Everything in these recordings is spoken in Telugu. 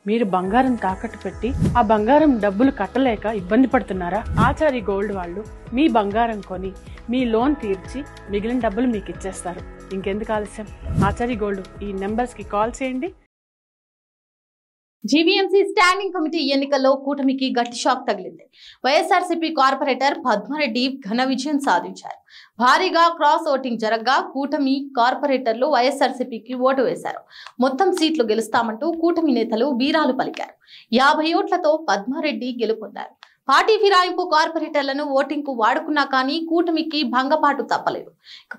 మీరు బంగారం తాకట్టు పెట్టి ఆ బంగారం డబ్బులు కట్టలేక ఇబ్బంది పడుతున్నారా? ఆచారి గోల్డ్ వాళ్ళు మీ బంగారం కొని మీ లోన్ తీర్చి మిగిలిన డబ్బులు మీకు ఇచ్చేస్తారు. ఇంకెందుకు ఆలస్యం? ఆచారి గోల్డ్ ఈ నెంబర్స్ కి కాల్ చేయండి. జీవీఎంసీ స్టాండింగ్ కమిటీ ఎన్నికల్లో కూటమికి గట్టి షాక్ తగిలింది. వైఎస్ఆర్సీపీ కార్పొరేటర్ పద్మారెడ్డి ఘన విజయం సాధించారు. భారీగా క్రాస్ ఓటింగ్ జరగగా కూటమి కార్పొరేటర్లు వైఎస్ఆర్సీపీకి ఓటు వేశారు. మొత్తం సీట్లు గెలుస్తామంటూ కూటమి నేతలు బీరాలు పలికారు. 50 ఓట్లతో పద్మారెడ్డి గెలుపొందారు. పార్టీ ఫిరాయింపు కార్పొరేటర్లను ఓటింగ్ కు వాడుకున్నా కానీ కూటమికి భంగపాటు తప్పలేదు.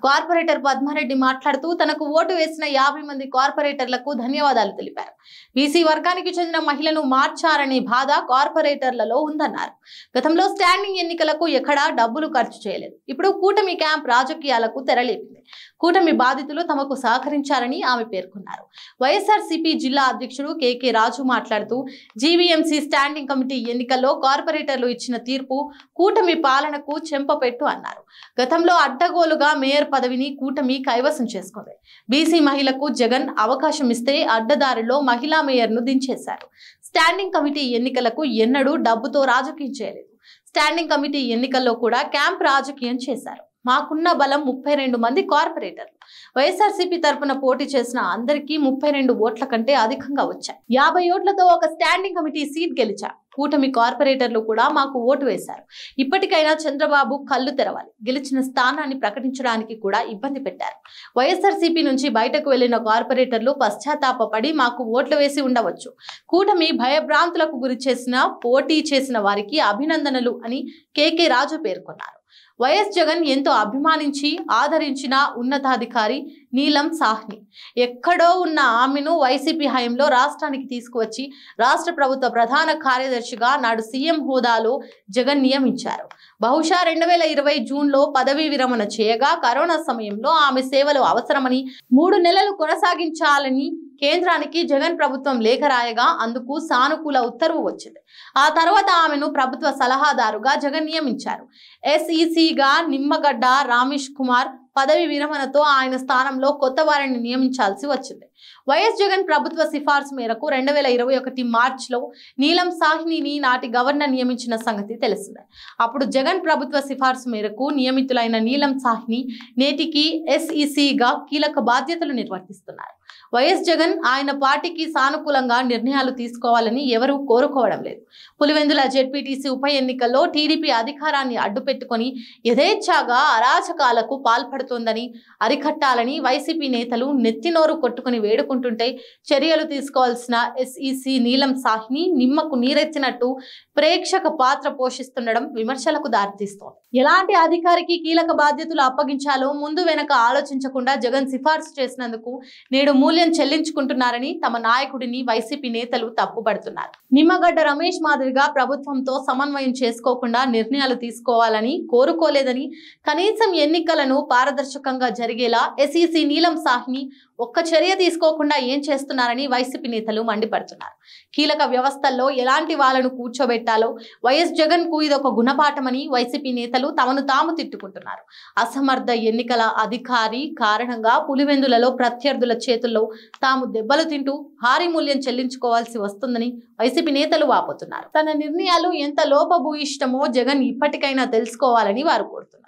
కార్పొరేటర్ పద్మారెడ్డి మాట్లాడుతూ తనకు ఓటు వేసిన 50 మంది కార్పొరేటర్లకు ధన్యవాదాలు తెలిపారు. బీసీ వర్గానికి చెందిన మహిళను మార్చారనే బాధ కార్పొరేటర్లలో ఉందన్నారు. గతంలో స్టాండింగ్ ఎన్నికలకు ఎక్కడా డబ్బులు ఖర్చు చేయలేదు. ఇప్పుడు కూటమి క్యాంప్ రాజకీయాలకు తెరలేపింది. కూటమి బాధితులు తమకు సహకరించారని ఆమె పేర్కొన్నారు. వైఎస్ఆర్సీపీ జిల్లా అధ్యక్షుడు కేకే రాజు మాట్లాడుతూ జీవీఎంసీ స్టాండింగ్ కమిటీ ఎన్నికల్లో కార్పొరేటర్లు ఇచ్చిన తీర్పు కూటమి పాలనకు చెంపపెట్టు అన్నారు. గతంలో అడ్డగోలుగా మేయర్ పదవిని కూటమి కైవసం చేసుకుంది. బీసీ మహిళకు జగన్ అవకాశం ఇస్తే అడ్డదారిలో మహిళా మేయర్ను దించేశారు. స్టాండింగ్ కమిటీ ఎన్నికలకు ఎన్నడూ డబ్బుతో రాజకీయం చేయలేదు. స్టాండింగ్ కమిటీ ఎన్నికల్లో కూడా క్యాంప్ రాజకీయం చేశారు. మాకున్న బలం 32 మంది కార్పొరేటర్లు. వైఎస్ఆర్సీపీ తరపున పోటీ చేసిన అందరికీ 32 ఓట్ల కంటే అధికంగా వచ్చాయి. 50 ఓట్లతో ఒక స్టాండింగ్ కమిటీ సీట్ గెలిచా. కూటమి కార్పొరేటర్లు కూడా మాకు ఓటు వేశారు. ఇప్పటికైనా చంద్రబాబు కళ్ళు తెరవాలి. గెలిచిన స్థానాన్ని ప్రకటించడానికి కూడా ఇబ్బంది పెట్టారు. వైఎస్ఆర్సీపీ నుంచి బయటకు వెళ్లిన కార్పొరేటర్లు పశ్చాత్తాపపడి మాకు ఓట్లు వేసి ఉండవచ్చు. కూటమి భయభ్రాంతులకు గురి చేసిన పోటీ చేసిన వారికి అభినందనలు అని కేకే రాజు పేర్కొన్నారు. వైఎస్ జగన్ ఎంతో అభిమానించి ఆదరించిన ఉన్నతాధికారి నీలం సాహ్ని ఎక్కడో ఉన్న ఆమెను వైసీపీ హయాంలో రాష్ట్రానికి తీసుకువచ్చి రాష్ట్ర ప్రభుత్వ ప్రధాన కార్యదర్శిగా నాడు సీఎం హోదాలో జగన్ నియమించారు. బహుశా 2020 జూన్లో పదవీ విరమణ చేయగా కరోనా సమయంలో ఆమె సేవలు అవసరమని 3 నెలలు కొనసాగించాలని కేంద్రానికి జగన్ ప్రభుత్వం లేఖ రాయగా అందుకు సానుకూల ఉత్తర్వు వచ్చింది. ఆ తర్వాత ఆమెను ప్రభుత్వ సలహాదారుగా జగన్ నియమించారు. ఎస్ఈసీగా నిమ్మగడ్డ రామేష్ కుమార్ పదవి విరమణతో ఆయన స్థానంలో కొత్త వారిని నియమించాల్సి వచ్చింది. వైఎస్ జగన్ ప్రభుత్వ సిఫార్సు మేరకు 2021 మార్చిలో నీలం సాహ్నిని నాటి గవర్నర్ నియమించిన సంగతి తెలిసిందే. అప్పుడు జగన్ ప్రభుత్వ సిఫార్సు మేరకు నియమితులైన నీలం సాహ్ని నేటికి ఎస్ఈసీగా కీలక బాధ్యతలు నిర్వర్తిస్తున్నారు. వైఎస్ జగన్ ఆయన పార్టీకి సానుకూలంగా నిర్ణయాలు తీసుకోవాలని ఎవరూ కోరుకోవడం లేదు. పులివెందుల జెడ్పీటీసీ ఉప ఎన్నికల్లో టీడీపీ అధికారాన్ని అడ్డుపెట్టుకుని యథేచ్ఛగా అరాచకాలకు పాల్పడుతోందని అరికట్టాలని వైసీపీ నేతలు నెత్తినోరు కొట్టుకుని వేడుకుంటుంటే చర్యలు తీసుకోవాల్సిన ఎస్ఈసీ నీలం సాహ్ని నిమ్మకు నీరెత్తినట్టు ప్రేక్షక పాత్ర పోషిస్తుండడం విమర్శలకు దారితీస్తోంది. ఎలాంటి అధికారికి కీలక బాధ్యతలు అప్పగించాలో ముందు వెనక ఆలోచించకుండా జగన్ సిఫార్సు చేసినందుకు నేడు మూల్యం చెల్లించుకుంటున్నారని తమ నాయకుడిని వైసీపీ నేతలు తప్పుపడుతున్నారు. నిమ్మగడ్డ రమేష్ మాదిరిగా ప్రభుత్వంతో సమన్వయం చేసుకోకుండా నిర్ణయాలు తీసుకోవాలని కోరుకోలేదని, కనీసం ఎన్నికలను పారదర్శకంగా జరిగేలా ఎస్ఈసీ నీలం సాహ్ని ఒక్క చర్య తీసుకోకుండా ఏం చేస్తున్నారని వైసీపీ నేతలు మండిపడుతున్నారు. కీలక వ్యవస్థల్లో ఎలాంటి వాళ్ళను కూర్చోబెట్టాలో వైఎస్ జగన్ కు ఇదొక గుణపాఠమని వైసీపీ నేతలు తమను తాము తిట్టుకుంటున్నారు. అసమర్థ ఎన్నికల అధికారి కారణంగా పులివెందులలో ప్రత్యర్థుల చేతుల్లో తాము దెబ్బలు తింటూ భారీ మూల్యం చెల్లించుకోవాల్సి వస్తుందని వైసీపీ నేతలు వాపోతున్నారు. తన నిర్ణయాలు ఎంత లోపభూయిష్టమో జగన్ ఇప్పటికైనా తెలుసుకోవాలని వారు కోరుతున్నారు.